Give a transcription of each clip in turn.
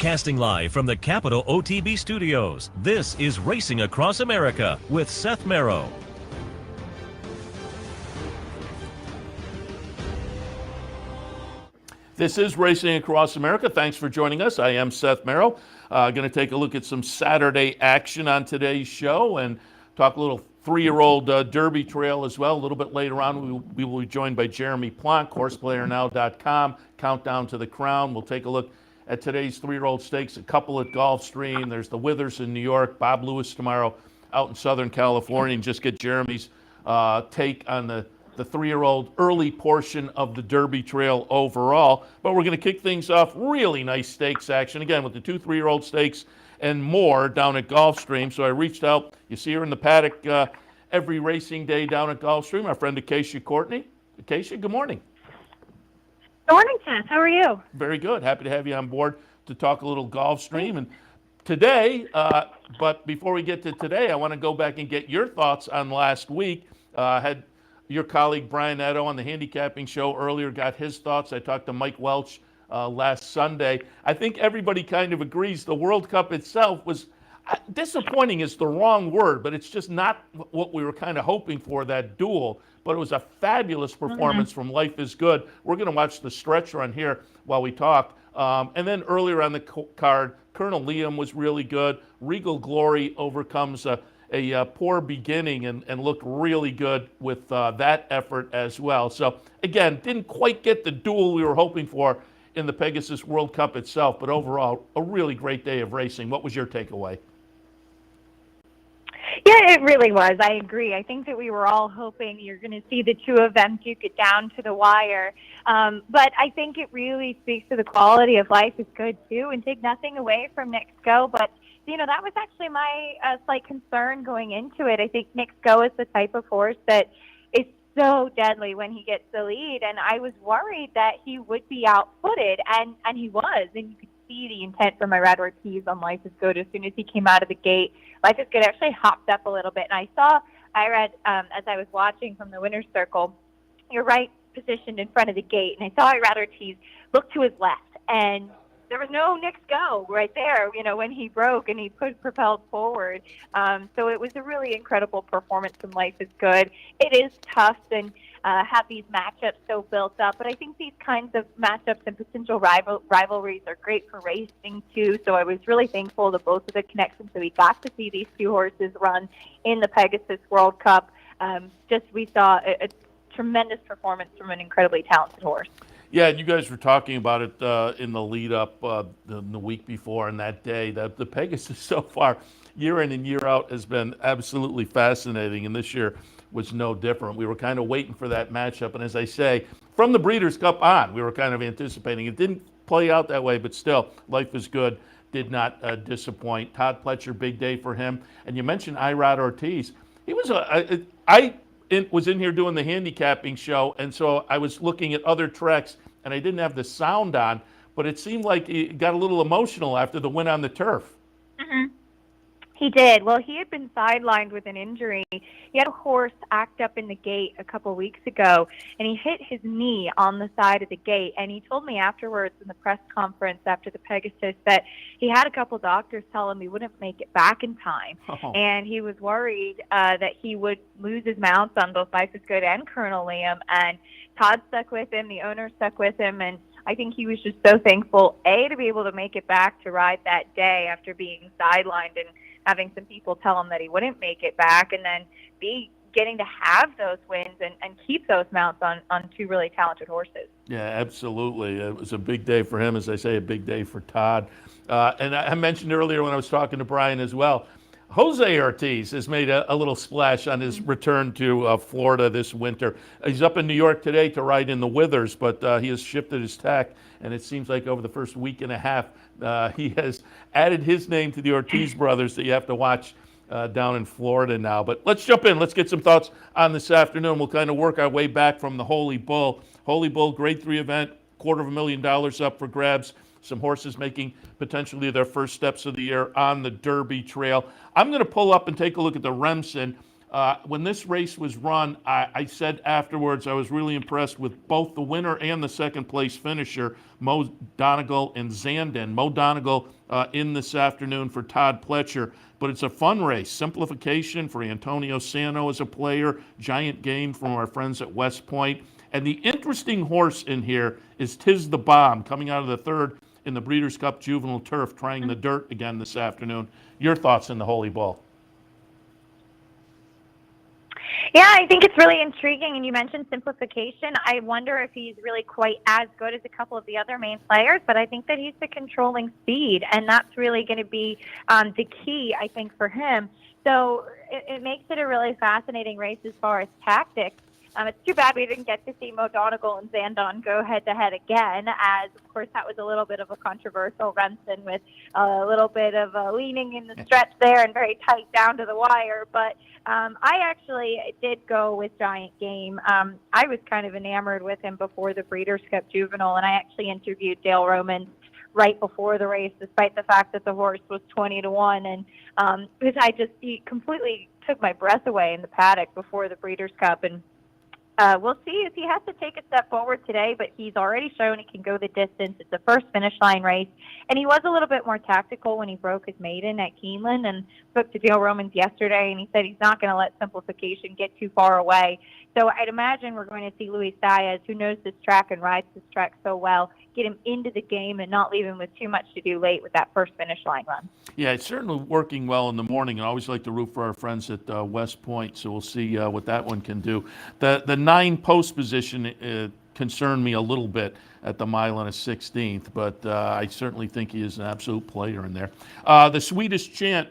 Broadcasting live from the Capital OTB studios, this is Racing Across America with Seth Merrow. This is Racing Across America. Thanks for joining us. I am Seth Merrow. Going to take a look at some Saturday action on today's show and talk a little three-year-old Derby Trail as well. A little bit later on, we will be joined by Jeremy Plonk, Horseplayernow.com, Countdown to the Crown. We'll take a look at today's three-year-old stakes, a couple at Gulfstream. There's the Withers in New York, Bob Lewis tomorrow out in Southern California, and just get Jeremy's take on the three-year-old early portion of the Derby Trail overall. But we're going to kick things off, really nice stakes action, again, with the two three-year-old stakes and more down at Gulfstream. So I reached out. You see her in the paddock every racing day down at Gulfstream, our friend Acacia Courtney. Acacia, good morning. Good morning, Seth. How are you? Very good. Happy to have you on board to talk a little Gulfstream. And today, but before we get to today, I want to go back and get your thoughts on last week. Had your colleague Brian Edo on the handicapping show earlier got his thoughts. I talked to Mike Welch last Sunday. I think everybody kind of agrees the World Cup itself was disappointing is the wrong word, but it's just not what we were kind of hoping for, that duel. But it was a fabulous performance from Life is Good. We're going to watch the stretch run here while we talk. And then earlier on the card, Colonel Liam was really good. Regal Glory overcomes a poor beginning and looked really good with that effort as well. So, again, didn't quite get the duel we were hoping for in the Pegasus World Cup itself, but overall, a really great day of racing. What was your takeaway? Yeah, it really was. I agree. I think that we were all hoping you're going to see the two of them duke it down to the wire. But I think it really speaks to the quality of Life is Good, too, and take nothing away from Nick's Go. But, you know, that was actually my slight concern going into it. I think Nick's Go is the type of horse that is so deadly when he gets the lead. And I was worried that he would be outfooted, and he was. And you could see the intent from Irad Ortiz on Life is Good as soon as he came out of the gate. Life is Good actually hopped up a little bit, and I saw Irad as I was watching from the winner's circle. You're right positioned in front of the gate, and I saw Irad Ortiz look to his left, and there was no Nick's Go right there, you know, when he broke and he propelled forward. So it was a really incredible performance from Life is Good. It is tough and have these matchups so built up, but I think these kinds of matchups and potential rivalries are great for racing too. So I was really thankful to both of the connections that we got to see these two horses run in the Pegasus World Cup. We saw a tremendous performance from an incredibly talented horse. Yeah, you guys were talking about it in the lead up the week before and that day. The Pegasus so far, year in and year out, has been absolutely fascinating, and this year was no different. We were kind of waiting for that matchup, and as I say, from the Breeders' Cup on, we were kind of anticipating. It didn't play out that way, but still, Life is Good did not disappoint. Todd Pletcher, big day for him. And you mentioned Irad Ortiz. He was was in here doing the handicapping show, and so I was looking at other treks, and I didn't have the sound on, but it seemed like he got a little emotional after the win on the turf. Mm-hmm. He did. Well, he had been sidelined with an injury. He had a horse act up in the gate a couple weeks ago, and he hit his knee on the side of the gate. And he told me afterwards in the press conference after the Pegasus that he had a couple doctors tell him he wouldn't make it back in time. Oh. And he was worried that he would lose his mounts on both Life is Good and Colonel Liam. And Todd stuck with him. The owner stuck with him. And I think he was just so thankful, A, to be able to make it back to ride that day after being sidelined and having some people tell him that he wouldn't make it back, and then B, getting to have those wins and keep those mounts on two really talented horses. Yeah, absolutely. It was a big day for him, as I say, a big day for Todd. And I mentioned earlier when I was talking to Brian as well, Jose Ortiz has made a little splash on his return to Florida this winter. He's up in New York today to ride in the Withers, but he has shifted his tack, and it seems like over the first week and a half, he has added his name to the Ortiz brothers that you have to watch down in Florida now. But let's jump in. Let's get some thoughts on this afternoon. We'll kind of work our way back from the Holy Bull. Holy Bull, Grade 3 event, $250,000 up for grabs. Some horses making potentially their first steps of the year on the Derby Trail. I'm going to pull up and take a look at the Remsen. When this race was run, I said afterwards I was really impressed with both the winner and the second place finisher, Mo Donegal and Zandon. Mo Donegal in this afternoon for Todd Pletcher. But it's a fun race. Simplification for Antonio Sano as a player. Giant Game from our friends at West Point. And the interesting horse in here is Tiz the Bomb, coming out of the third in the Breeders' Cup Juvenile Turf, trying the dirt again this afternoon. Your thoughts in the Holy Bull? Yeah, I think it's really intriguing. And you mentioned simplification. I wonder if he's really quite as good as a couple of the other main players, but I think that he's the controlling speed, and that's really going to be the key, I think, for him. So it makes it a really fascinating race as far as tactics. It's too bad we didn't get to see Mo Donegal and Zandon go head-to-head again, as, of course, that was a little bit of a controversial Renson with a little bit of leaning in the stretch there and very tight down to the wire. But I actually did go with Giant Game. I was kind of enamored with him before the Breeders' Cup Juvenile, and I actually interviewed Dale Roman right before the race, despite the fact that the horse was 20-1, and because he completely took my breath away in the paddock before the Breeders' Cup. And we'll see if he has to take a step forward today, but he's already shown he can go the distance. It's a first finish line race, and he was a little bit more tactical when he broke his maiden at Keeneland, and spoke to Dale Romans yesterday, and he said he's not going to let simplification get too far away. So I'd imagine we're going to see Luis Saez, who knows this track and rides this track so well, get him into the game and not leave him with too much to do late with that first finish line run. Yeah, it's certainly working well in the morning. I always like to root for our friends at West Point, so we'll see what that one can do. The 9 post position concerned me a little bit at the mile and a 16th, but I certainly think he is an absolute player in there. The Swedish Chant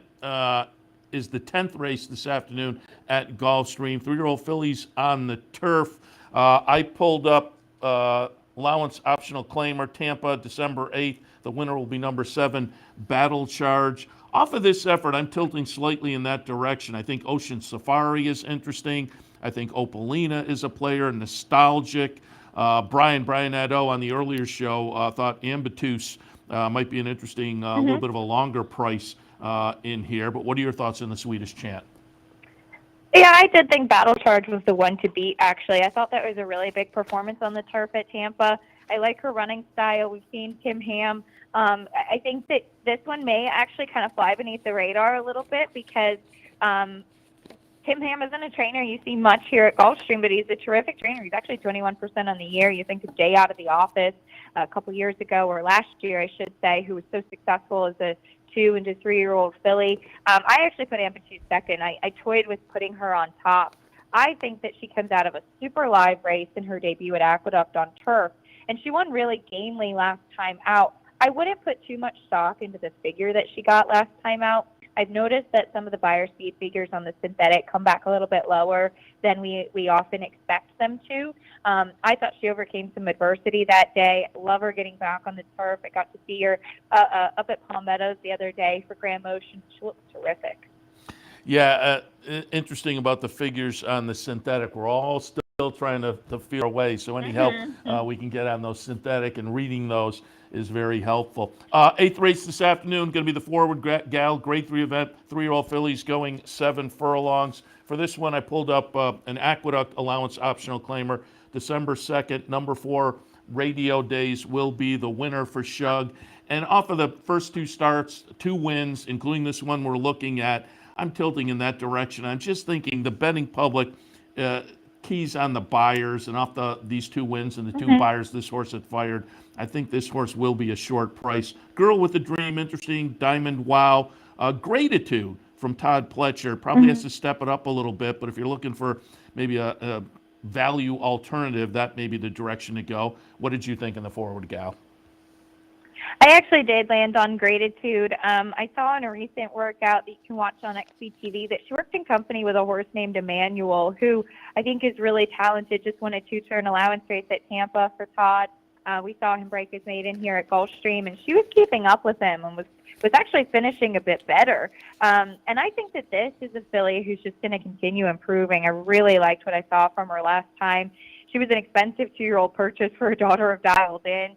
is the 10th race this afternoon at Gulfstream. 3-year-old fillies on the turf. I pulled up allowance optional claimer, Tampa, December 8th. The winner will be number 7, Battle Charge. Off of this effort, I'm tilting slightly in that direction. I think Ocean Safari is interesting. I think Opalina is a player, nostalgic. Brian Nadeau on the earlier show thought Ambitus might be an interesting, little bit of a longer price in here. But what are your thoughts on the Swedish Chant? Yeah, I did think Battle Charge was the one to beat, actually. I thought that was a really big performance on the turf at Tampa. I like her running style. We've seen Tim Ham. I think that this one may actually kind of fly beneath the radar a little bit, because Tim Ham isn't a trainer you see much here at Gulfstream, but he's a terrific trainer. He's actually 21% on the year. You think of Jay out of the office a couple years ago, or last year, I should say, who was so successful as a 2- and 3-year-old filly. I actually put Amplitude second. I toyed with putting her on top. I think that she comes out of a super live race in her debut at Aqueduct on turf, and she won really gamely last time out. I wouldn't put too much stock into the figure that she got last time out. I've noticed that some of the buyer speed figures on the synthetic come back a little bit lower than we often expect them to. I thought she overcame some adversity that day. Love her getting back on the turf. I got to see her up at Palm Meadows the other day for Grand Motion. She looks terrific. Yeah, interesting about the figures on the synthetic. We're all still trying to feel our way, so any help we can get on those synthetic and reading those is very helpful. 8th race this afternoon, going to be the Forward Gal Grade 3 event. 3-year-old fillies going 7 furlongs. For this one, I pulled up an Aqueduct allowance optional claimer. December 2nd, number 4, Radio Days will be the winner for Shug. And off of the first 2 starts, 2 wins, including this one we're looking at, I'm tilting in that direction. I'm just thinking the betting public keys on the buyers, and off these 2 wins and the 2 buyers this horse had fired, I think this horse will be a short price. Girl with a Dream, interesting. Diamond Wow. Gratitude from Todd Pletcher. Probably has to step it up a little bit, but if you're looking for maybe a value alternative, that may be the direction to go. What did you think in the Forward Gal? I actually did land on Gratitude. I saw in a recent workout that you can watch on XBTV that she worked in company with a horse named Emmanuel, who I think is really talented, just won a 2-turn allowance race at Tampa for Todd. We saw him break his maiden here at Gulfstream, and she was keeping up with him and was actually finishing a bit better. And I think that this is a filly who's just going to continue improving. I really liked what I saw from her last time. She was an expensive 2-year-old purchase for a daughter of Dialed In.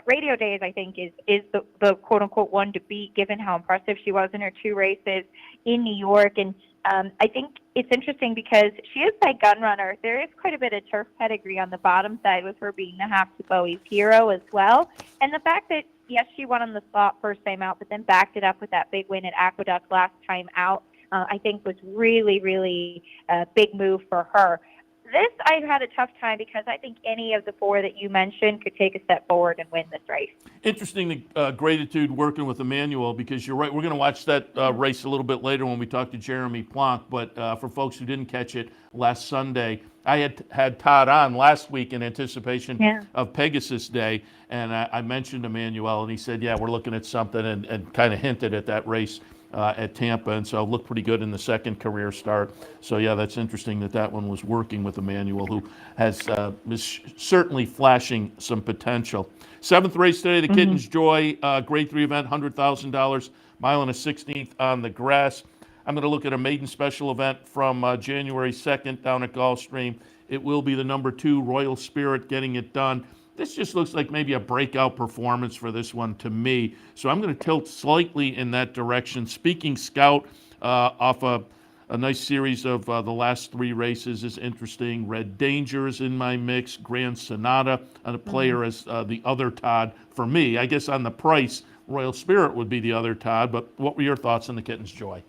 Radio Days, I think, is the quote-unquote one to beat, given how impressive she was in her 2 races in New York. And I think it's interesting because she is by gun runner. There is quite a bit of turf pedigree on the bottom side with her being the half to Bowie's hero as well. And the fact that, yes, she won on the spot first time out, but then backed it up with that big win at Aqueduct last time out, I think was really, really a big move for her. This, I had a tough time because I think any of the four that you mentioned could take a step forward and win this race. Interesting gratitude working with Emmanuel, because you're right. We're going to watch that race a little bit later when we talk to Jeremy Plonk. But for folks who didn't catch it last Sunday, I had Todd on last week in anticipation of Pegasus Day, and I mentioned Emmanuel, and he said, yeah, we're looking at something, and kind of hinted at that race at Tampa, and so looked pretty good in the second career start. So yeah, that's interesting that one was working with Emmanuel, who is certainly flashing some potential. Seventh race today, the Kitten's Joy Grade 3 event, $100,000, mile and a 16th on the grass. I'm going to look at a maiden special event from January 2nd down at Gulfstream. It will be the number 2 Royal Spirit getting it done. This just looks like maybe a breakout performance for this one to me. So I'm going to tilt slightly in that direction. Speaking Scout off a nice series of the last 3 races is interesting. Red Danger is in my mix. Grand Sonata, and a player as the other Todd. For me, I guess on the price, Royal Spirit would be the other Todd. But what were your thoughts on the Kitten's Joy?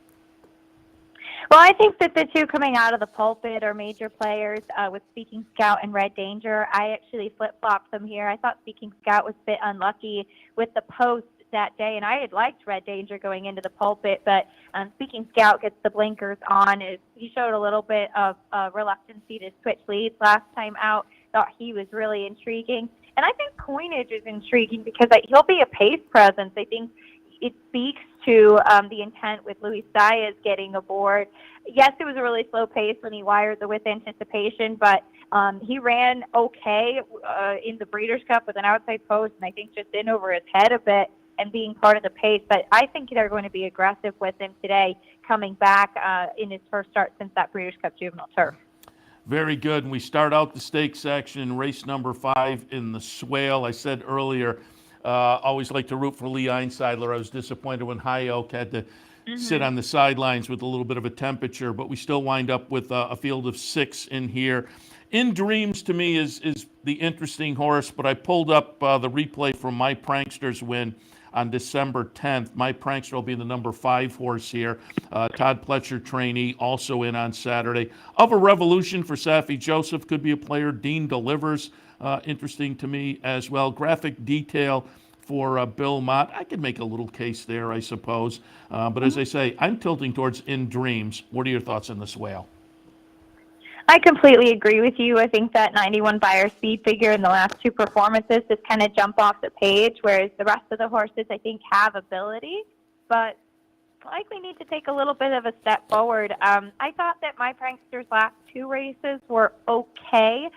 Well, I think that the two coming out of the pulpit are major players with Speaking Scout and Red Danger. I actually flip-flopped them here. I thought Speaking Scout was a bit unlucky with the post that day, and I had liked Red Danger going into the pulpit, but Speaking Scout gets the blinkers on. He showed a little bit of reluctancy to switch leads last time out. Thought he was really intriguing. And I think Coinage is intriguing because he'll be a pace presence. I think it speaks to the intent with Luis Saez getting aboard. Yes, it was a really slow pace when he wired the with anticipation, but he ran okay in the Breeders' Cup with an outside post, and I think just in over his head a bit and being part of the pace. But I think they're going to be aggressive with him today, coming back in his first start since that Breeders' Cup Juvenile Turf. Very good. And we start out the stakes section in race number 5 in the Swale. I said earlier, always like to root for Lee Einsiedler. I was disappointed when High Oak had to sit on the sidelines with a little bit of a temperature, but we still wind up with a field of 6 in here. In Dreams, to me, is the interesting horse, but I pulled up the replay from My Prankster's win on December 10th. My Prankster will be the number 5 horse here. Todd Pletcher trainee, also in on Saturday. Of a Revolution for Safi Joseph, could be a player. Dean Delivers, interesting to me as well. Graphic Detail for Bill Mott. I could make a little case there, I suppose. But as I say, I'm tilting towards In Dreams. What are your thoughts on the Swale? I completely agree with you. I think that 91 buyer speed figure in the last 2 performances just kind of jump off the page, whereas the rest of the horses, I think, have ability, but likely need to take a little bit of a step forward. I thought that My Prankster's last 2 races were okay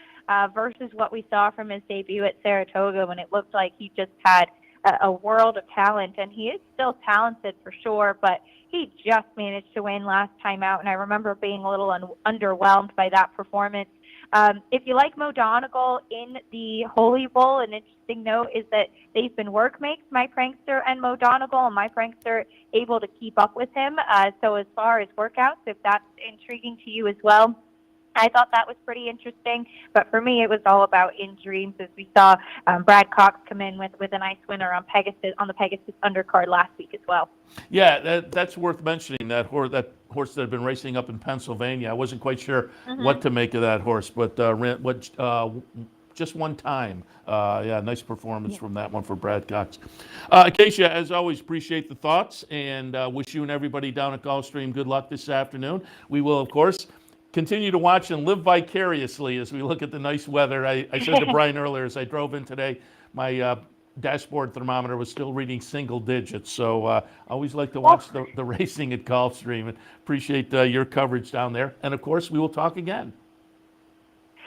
versus what we saw from his debut at Saratoga, when it looked like he just had a world of talent, and he is still talented for sure, but he just managed to win last time out, and I remember being a little underwhelmed by that performance. If you like Mo Donegal in the Holy Bull, an interesting note is that they've been workmates, My Prankster and Mo Donegal, and My Prankster able to keep up with him. So as far as workouts, if that's intriguing to you as well, I thought that was pretty interesting, but for me, it was all about In Dreams, as we saw Brad Cox come in with a nice winner on the Pegasus undercard last week as well. Yeah, that's worth mentioning. That horse that had been racing up in Pennsylvania. I wasn't quite sure what to make of that horse, but just one time. Yeah, nice performance from that one for Brad Cox. Acacia, as always, appreciate the thoughts, and wish you and everybody down at Gulfstream good luck this afternoon. We will, of course, continue to watch and live vicariously as we look at the nice weather. I said to Brian earlier, as I drove in today, my dashboard thermometer was still reading single digits. So I always like to watch the racing at Gulfstream, and appreciate your coverage down there. And of course, we will talk again.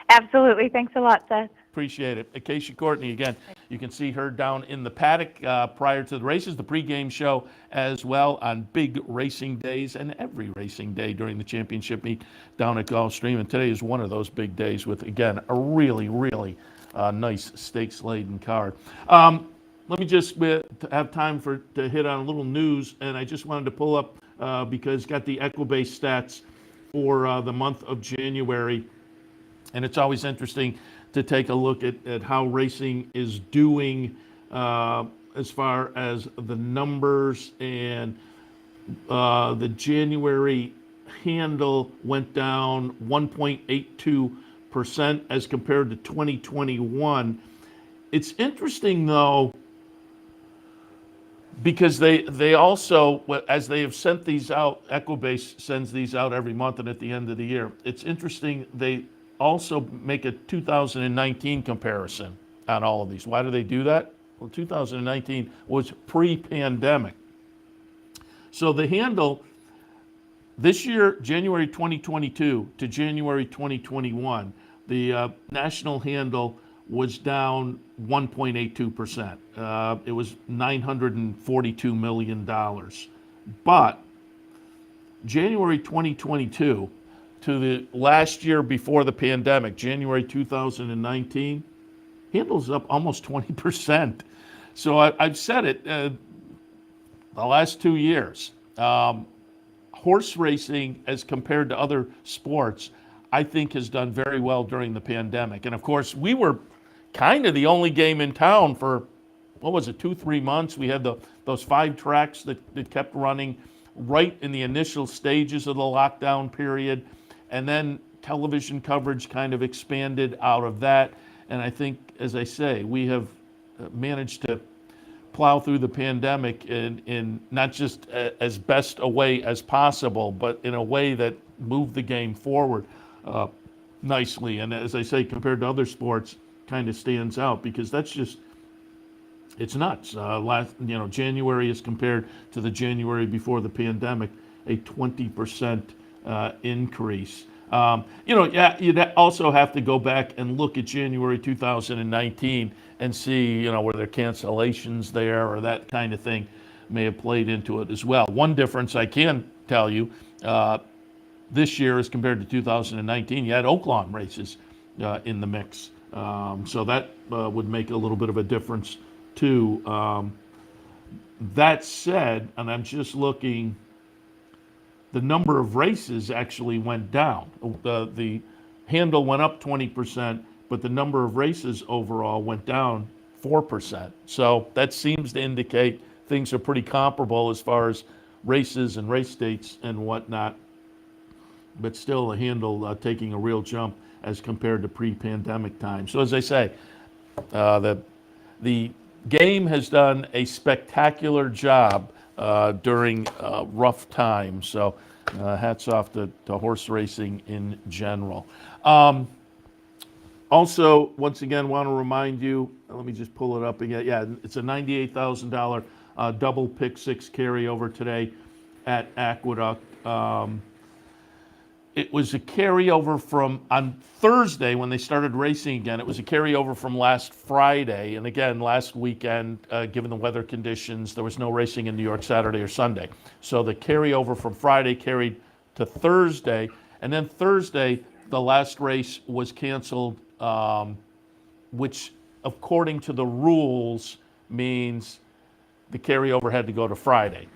Absolutely. Thanks a lot, Seth. Appreciate it. Acacia Courtney, again, you can see her down in the paddock prior to the races, the pregame show as well on big racing days and every racing day during the championship meet down at Gulfstream. And today is one of those big days with, again, a really, really nice stakes-laden card. Let me just have time to hit on a little news, and I just wanted to pull up because got the Equibase stats for the month of January. And it's always interesting to take a look at how racing is doing as far as the numbers. And the January handle went down 1.82% as compared to 2021. It's interesting, though, because they also, as they have sent these out, Equibase sends these out every month and at the end of the year. It's interesting, they also make a 2019 comparison on all of these. Why do they do that? Well, 2019 was pre-pandemic. So the handle this year, January 2022 to January 2021, the national handle was down 1.82%. It was $942 million. But January 2022 to the last year before the pandemic, January 2019, handles up almost 20%. So I've said it the last 2 years. Horse racing, as compared to other sports, I think has done very well during the pandemic. And of course, we were kind of the only game in town for, 2-3 months. We had those 5 tracks that kept running right in the initial stages of the lockdown period. And then television coverage kind of expanded out of that. And I think, as I say, we have managed to plow through the pandemic in not just as best a way as possible, but in a way that moved the game forward nicely. And as I say, compared to other sports, kind of stands out because that's just, it's nuts. January as compared to the January before the pandemic, a 20% increase. You'd also have to go back and look at January 2019 and see, were there cancellations there or that kind of thing may have played into it as well. One difference I can tell you, this year as compared to 2019, you had Oaklawn races in the mix. So that would make a little bit of a difference too. That said, and I'm just looking, the number of races actually went down. The handle went up 20%, but the number of races overall went down 4%. So that seems to indicate things are pretty comparable as far as races and race dates and whatnot. But still, the handle taking a real jump as compared to pre-pandemic times. So as I say, the game has done a spectacular job during rough times. So hats off to horse racing in general. Also, once again, want to remind you, let me just pull it up again. Yeah, it's a $98,000 double pick 6 carryover today at Aqueduct. It was a carryover from on Thursday when they started racing again. It was a carryover from last Friday. And again, last weekend, given the weather conditions, there was no racing in New York Saturday or Sunday. So the carryover from Friday carried to Thursday. And then Thursday, the last race was canceled, which according to the rules means the carryover had to go to Friday.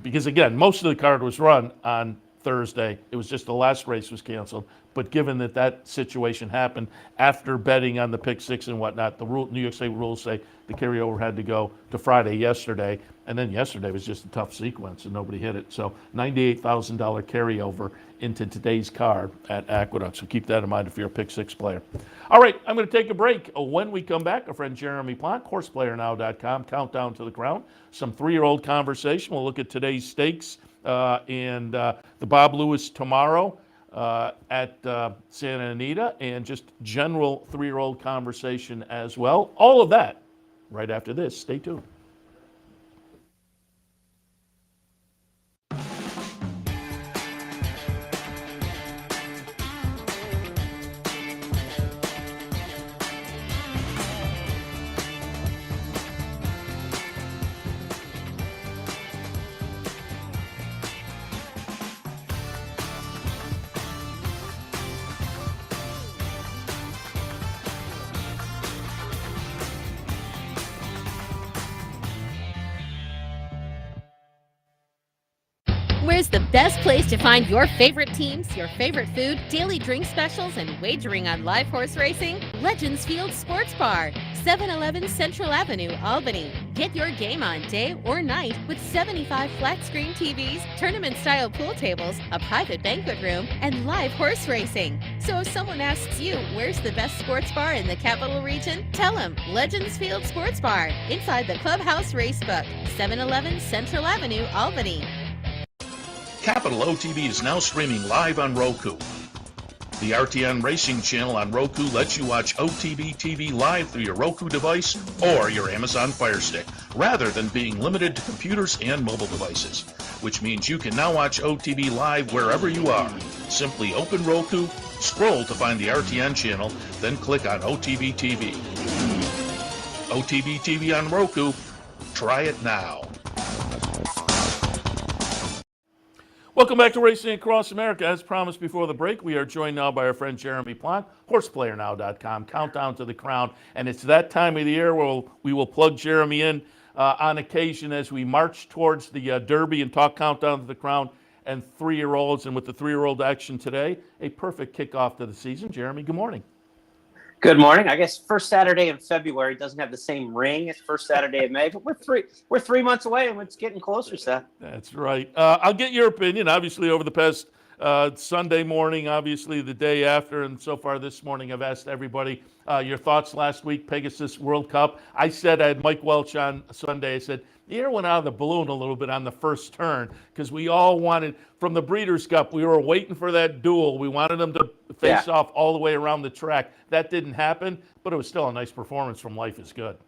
Because again, most of the card was run on Thursday. It was just the last race was canceled. But given that situation happened after betting on the pick 6 and whatnot, the New York State rules say the carryover had to go to Friday yesterday. And then yesterday was just a tough sequence and nobody hit it. So $98,000 carryover into today's card at Aqueduct. So keep that in mind if you're a pick 6 player. All right, I'm going to take a break. When we come back, our friend Jeremy Plonk, Horseplayernow.com, Countdown to the Crown. Some 3-year-old conversation. We'll look at today's stakes and the Bob Lewis tomorrow at Santa Anita, and just general 3-year-old conversation as well. All of that right after this. Stay tuned. is the best place to find your favorite teams, your favorite food, daily drink specials, and wagering on live horse racing? Legends Field Sports Bar, 711 Central Avenue, Albany. Get your game on day or night with 75 flat screen TVs, tournament-style pool tables, a private banquet room, and live horse racing. So if someone asks you where's the best sports bar in the capital region, tell them Legends Field Sports Bar, inside the Clubhouse Racebook, 711 Central Avenue, Albany. Capital OTB is now streaming live on Roku. The RTN Racing channel on Roku lets you watch OTB TV live through your Roku device or your Amazon Fire Stick, rather than being limited to computers and mobile devices, which means you can now watch OTB live wherever you are. Simply open Roku, scroll to find the RTN channel, then click on OTB TV. OTB TV on Roku. Try it now. Welcome back to Racing Across America. As promised before the break, we are joined now by our friend Jeremy Plonk, Horseplayernow.com, Countdown to the Crown. And it's that time of the year where we will plug Jeremy in on occasion as we march towards the Derby and talk Countdown to the Crown and three-year-olds. And with the three-year-old action today, a perfect kickoff to the season. Jeremy, good morning. Good morning. I guess first Saturday in February doesn't have the same ring as first Saturday of May, but we're 3 months away and it's getting closer, Seth. That's right. I'll get your opinion. Obviously, over the past Sunday morning, obviously the day after, and so far this morning, I've asked everybody your thoughts last week, Pegasus World Cup. I said I had Mike Welch on Sunday. I said, the air went out of the balloon a little bit on the first turn because we all wanted, from the Breeders' Cup, we were waiting for that duel. We wanted them to face off all the way around the track. That didn't happen, but it was still a nice performance from Life is Good.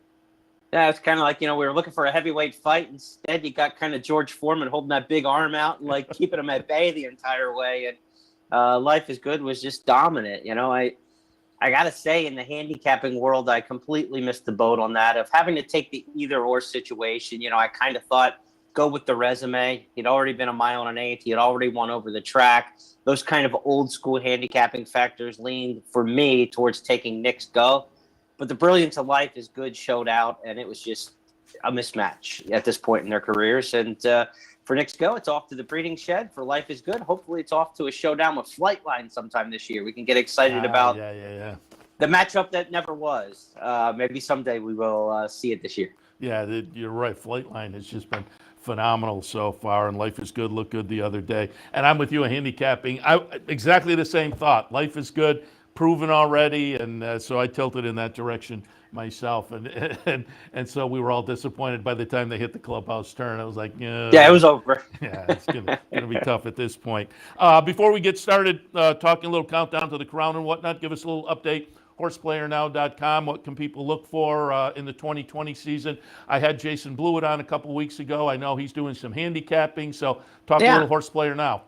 Yeah, it's kind of like, we were looking for a heavyweight fight. Instead, you got kind of George Foreman holding that big arm out and, keeping him at bay the entire way. And Life is Good was just dominant. I got to say, in the handicapping world, I completely missed the boat on that of having to take the either-or situation. I kind of thought, go with the resume. He'd already been a mile and an eighth. He had already won over the track. Those kind of old-school handicapping factors leaned, for me, towards taking Nick's go. But the brilliance of Life is Good showed out, and it was just a mismatch at this point in their careers. And for Nick's go, it's off to the breeding shed. For Life is Good, hopefully it's off to a showdown with Flightline sometime this year. We can get excited about the matchup that never was. Maybe someday we will see it this year. Yeah, you're right. Flightline has just been phenomenal so far, and Life is Good looked good the other day. And I'm with you on handicapping. Exactly the same thought. Life is Good, proven already, and so I tilted in that direction myself, and so we were all disappointed by the time they hit the clubhouse turn. I was like, yeah, it was over. Yeah, it's gonna be tough at this point. Before we get started talking a little Countdown to the Crown and whatnot, give us a little update. Horseplayernow.com. What can people look for in the 2020 season? I had Jason Blewett on a couple weeks ago. I know he's doing some handicapping, so talk a little Horseplayer Now.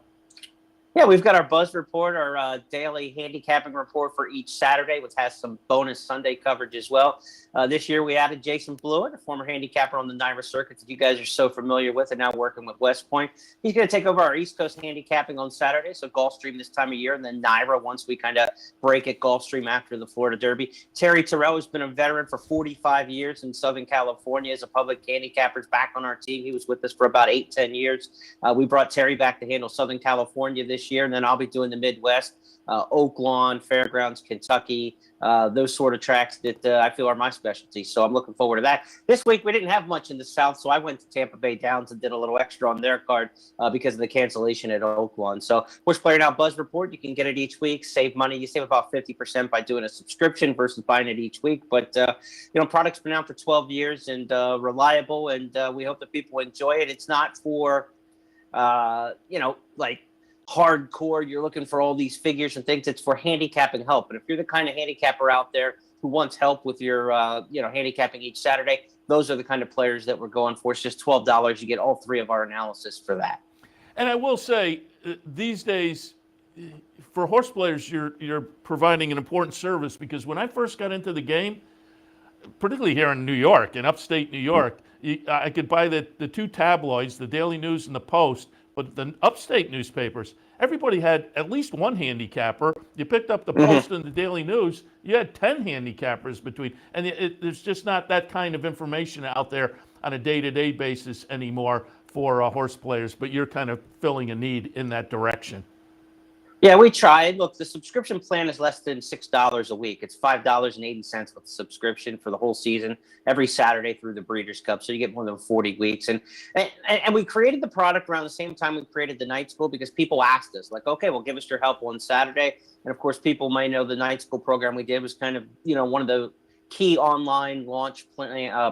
Yeah, we've got our Buzz Report, our daily handicapping report for each Saturday, which has some bonus Sunday coverage as well. This year we added Jason Blewett, a former handicapper on the NYRA circuit that you guys are so familiar with and now working with West Point. He's going to take over our East Coast handicapping on Saturday, so Gulfstream this time of year, and then NYRA once we kind of break at Gulfstream after the Florida Derby. Terry Terrell has been a veteran for 45 years in Southern California as a public handicapper, back on our team. He was with us for about 8-10 years. We brought Terry back to handle Southern California this year, and then I'll be doing the Midwest, Oak Lawn, Fairgrounds, Kentucky, those sort of tracks that I feel are my specialty. So I'm looking forward to that. This week we didn't have much in the South, so I went to Tampa Bay Downs and did a little extra on their card because of the cancellation at Oak Lawn. So Horseplayer Now Buzz Report, you can get it each week, save money. You save about 50% by doing a subscription versus buying it each week. But, product's been out for 12 years and reliable, and we hope that people enjoy it. It's not for, hardcore, you're looking for all these figures and things. It's for handicapping help. And if you're the kind of handicapper out there who wants help with your, handicapping each Saturday, those are the kind of players that we're going for. It's just $12. You get all three of our analysis for that. And I will say, these days, for horse players, you're providing an important service, because when I first got into the game, particularly here in New York, in upstate New York, I could buy the two tabloids, the Daily News and the Post, but the upstate newspapers, everybody had at least one handicapper. You picked up the Post and the Daily News, you had 10 handicappers between. And there's just not that kind of information out there on a day-to-day basis anymore for horse players, but you're kind of filling a need in that direction. Yeah, we tried. Look, the subscription plan is less than $6 a week. It's $5.80 with the subscription for the whole season, every Saturday through the Breeders' Cup. So you get more than 40 weeks. And we created the product around the same time we created the night school, because people asked us, like, okay, well, give us your help on Saturday. And of course, people might know the night school program we did was kind of, one of the key online launch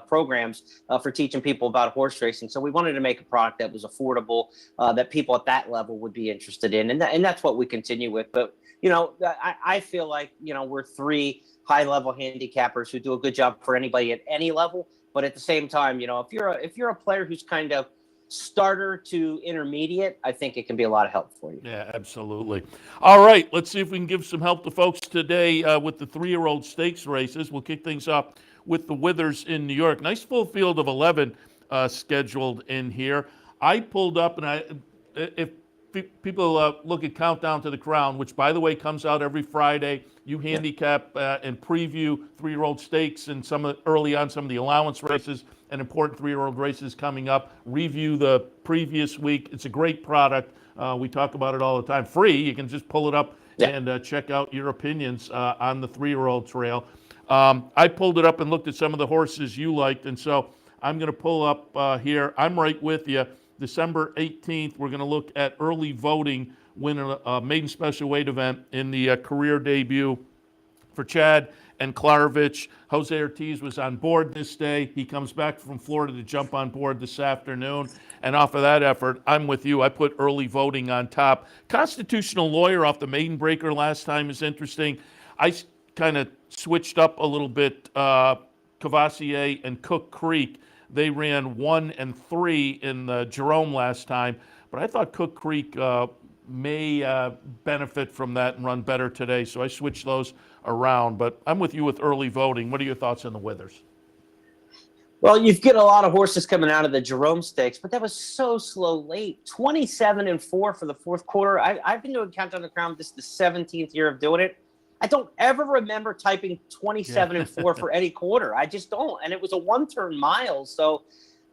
programs for teaching people about horse racing. So we wanted to make a product that was affordable, that people at that level would be interested in. And that's what we continue with. But, I feel like, we're three high-level handicappers who do a good job for anybody at any level. But at the same time, if you're a player who's kind of starter to intermediate, I think it can be a lot of help for you. Yeah, absolutely. All right, let's see if we can give some help to folks today with the 3-year-old stakes races. We'll kick things off with the Withers in New York. Nice full field of 11 scheduled in here. I pulled up, and if people look at Countdown to the Crown, which, by the way, comes out every Friday. You handicap and preview 3-year-old stakes and early on some of the allowance races and important 3-year-old races coming up. Review the previous week. It's a great product. We talk about it all the time. Free. You can just pull it up and check out your opinions on the 3-year-old trail. I pulled it up and looked at some of the horses you liked, and so I'm going to pull up here. I'm right with you. December 18th, we're going to look at early voting, winning a maiden special weight event in the career debut for Chad and Klarovich. Jose Ortiz was on board this day. He comes back from Florida to jump on board this afternoon. And off of that effort, I'm with you. I put early voting on top. Constitutional Lawyer off the maiden breaker last time is interesting. I kind of switched up a little bit. Cavassier and Cook Creek, they ran 1 and 3 in the Jerome last time, but I thought Cook Creek may benefit from that and run better today, so I switched those around. But I'm with you with early voting. What are your thoughts on the Withers? Well, you've got a lot of horses coming out of the Jerome Stakes, but that was so slow late. 27-4 for the fourth quarter. I've been doing Countdown to the Crown. This is the 17th year of doing it. I don't ever remember typing 27-4 for any quarter. I just don't. And it was a 1-turn mile. So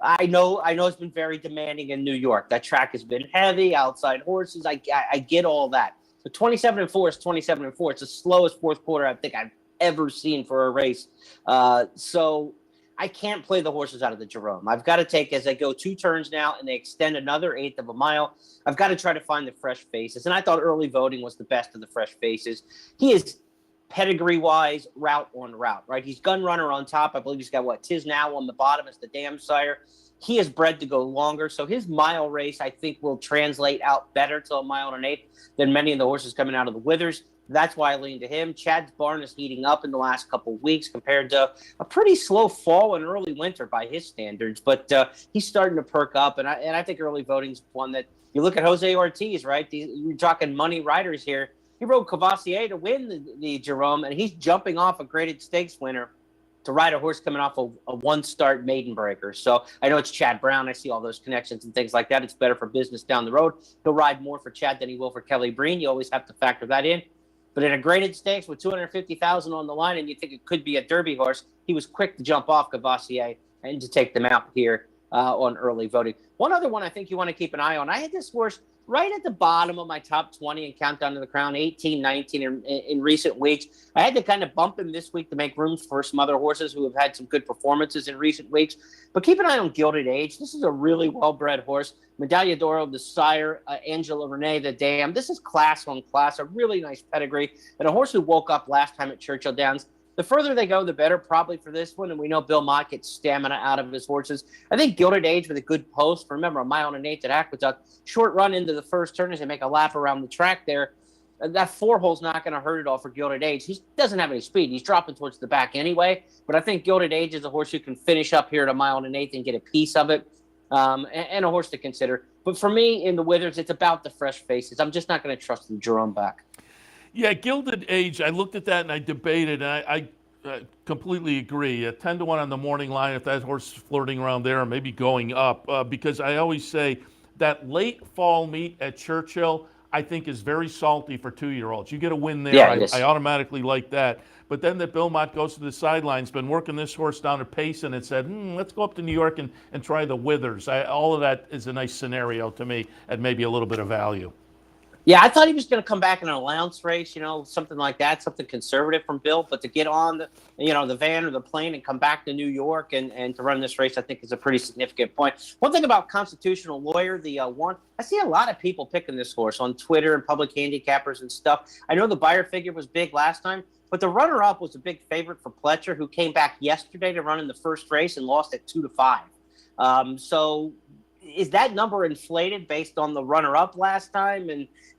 I know it's been very demanding in New York. That track has been heavy, outside horses. I get all that. So 27-4 is 27-4. It's the slowest fourth quarter I think I've ever seen for a race. So I can't play the horses out of the Jerome. I've got to take, as I go 2 turns now and they extend another 1/8 of a mile, I've got to try to find the fresh faces. And I thought early voting was the best of the fresh faces. He is pedigree-wise, route on route, right? He's gun runner on top. I believe he's got, Tis Now on the bottom as the dam sire. He is bred to go longer. So his mile race, I think, will translate out better to a 1 1/8 than many of the horses coming out of the Withers. That's why I lean to him. Chad's barn is heating up in the last couple of weeks compared to a pretty slow fall and early winter by his standards. But he's starting to perk up, and I think early voting's one that you look at Jose Ortiz, right? You're talking money riders here. He rode Cavassier to win the Jerome, and he's jumping off a graded stakes winner to ride a horse coming off a 1-start maiden breaker. So I know it's Chad Brown. I see all those connections and things like that. It's better for business down the road. He'll ride more for Chad than he will for Kelly Breen. You always have to factor that in. But in a graded stakes with $250,000 on the line, and you think it could be a Derby horse, he was quick to jump off Cavassier and to take them out here on early voting. One other one I think you want to keep an eye on. I had this horse right at the bottom of my top 20 in Countdown to the Crown, 18, 19 in recent weeks. I had to kind of bump him this week to make room for some other horses who have had some good performances in recent weeks. But keep an eye on Gilded Age. This is a really well-bred horse. Medaglia d'Oro, the sire, Angela Renee, the dam. This is class on class, a really nice pedigree, and a horse who woke up last time at Churchill Downs. The further they go, the better probably for this one. And we know Bill Mott gets stamina out of his horses. I think Gilded Age with a good post. Remember, a 1 1/8 at Aqueduct. Short run into the first turn as they make a lap around the track there. That 4-hole's not going to hurt at all for Gilded Age. He doesn't have any speed. He's dropping towards the back anyway. But I think Gilded Age is a horse who can finish up here at a 1 1/8 and get a piece of it. And a horse to consider. But for me, in the Withers, it's about the fresh faces. I'm just not going to trust the Jerome back. Yeah, Gilded Age, I looked at that and I debated, and I completely agree. 10-1 on the morning line if that horse is flirting around there or maybe going up, because I always say that late fall meet at Churchill, I think, is very salty for 2-year-olds. You get a win there, I automatically like that. But then that Bill Mott goes to the sidelines, been working this horse down at pace, and it said, let's go up to New York and try the Withers. All of that is a nice scenario to me at maybe a little bit of value. Yeah, I thought he was going to come back in an allowance race, something like that, something conservative from Bill. But to get on the van or the plane and come back to New York and to run this race, I think is a pretty significant point. One thing about Constitutional Lawyer, I see a lot of people picking this horse on Twitter and public handicappers and stuff. I know the buyer figure was big last time, but the runner-up was a big favorite for Pletcher, who came back yesterday to run in the first race and lost at 2-5. So is that number inflated based on the runner-up last time?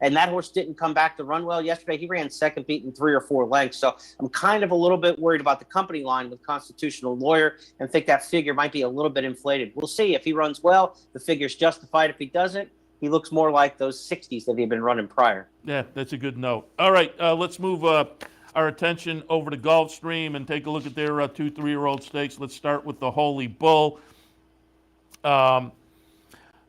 And that horse didn't come back to run well yesterday. He ran second, beaten 3 or 4 lengths. So I'm kind of a little bit worried about the company line with Constitutional Lawyer and think that figure might be a little bit inflated. We'll see. If he runs well, the figure's justified. If he doesn't, he looks more like those 60s that he'd been running prior. Yeah, that's a good note. All right, let's move our attention over to Gulfstream and take a look at their 2 3-year-old stakes. Let's start with the Holy Bull.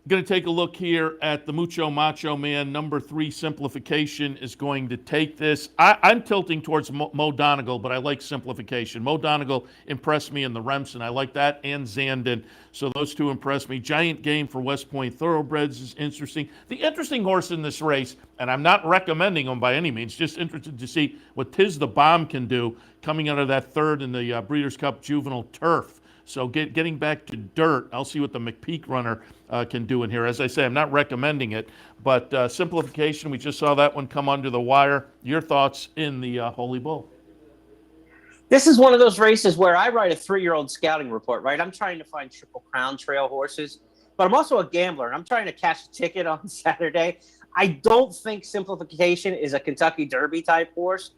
Going to take a look here at the Mucho Macho Man. Number 3, Simplification, is going to take this. I'm tilting towards Mo Donegal, but I like Simplification. Mo Donegal impressed me in the Remsen. I like that, and Zandon. So those two impressed me. Giant Game for West Point Thoroughbreds is interesting. The interesting horse in this race, and I'm not recommending him by any means, just interested to see what Tiz the Bomb can do coming out of that third in the Breeders' Cup Juvenile Turf. So getting back to dirt, I'll see what the McPeak runner can do in here. As I say, I'm not recommending it, but Simplification, we just saw that one come under the wire. Your thoughts in the Holy Bull? This is one of those races where I write a 3-year-old scouting report, right? I'm trying to find Triple Crown Trail horses, but I'm also a gambler, and I'm trying to cash a ticket on Saturday. I don't think Simplification is a Kentucky Derby type horse,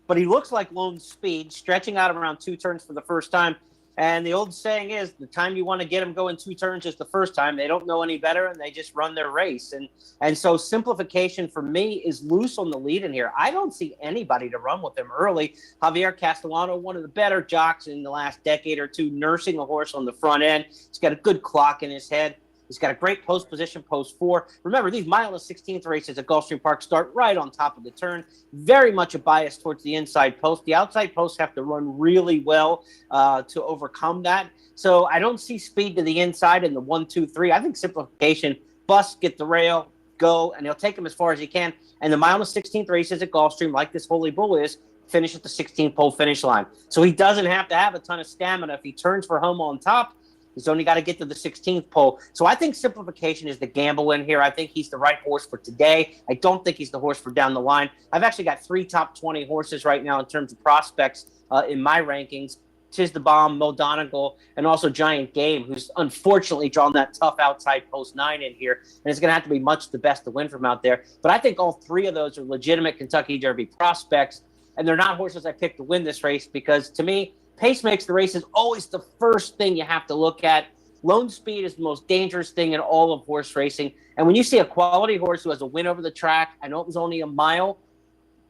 but he looks like Lone Speed, stretching out around 2 turns for the first time. And the old saying is, the time you want to get them going 2 turns is the first time. They don't know any better, and they just run their race. And so Simplification, for me, is loose on the lead in here. I don't see anybody to run with him early. Javier Castellano, one of the better jocks in the last decade or two, nursing a horse on the front end. He's got a good clock in his head. He's got a great post position, post 4. Remember, these mile and 16th races at Gulfstream Park start right on top of the turn. Very much a bias towards the inside post. The outside posts have to run really well to overcome that. So I don't see speed to the inside in the 1, 2, 3. I think Simplification, bust, get the rail, go, and he'll take him as far as he can. And the mile and 16th races at Gulfstream, like this Holy Bull is, finish at the 16th pole finish line. So he doesn't have to have a ton of stamina. If he turns for home on top, he's only got to get to the 16th pole. So I think Simplification is the gamble in here. I think he's the right horse for today. I don't think he's the horse for down the line. I've actually got 3 top 20 horses right now in terms of prospects in my rankings. Tiz the Bomb, Mo Donegal, and also Giant Game, who's unfortunately drawn that tough outside post 9 in here. And it's going to have to be much the best to win from out there. But I think all 3 of those are legitimate Kentucky Derby prospects. And they're not horses I picked to win this race because, to me, pace makes the race is always the first thing you have to look at. Lone Speed is the most dangerous thing in all of horse racing. And when you see a quality horse who has a win over the track, I know it was only a mile,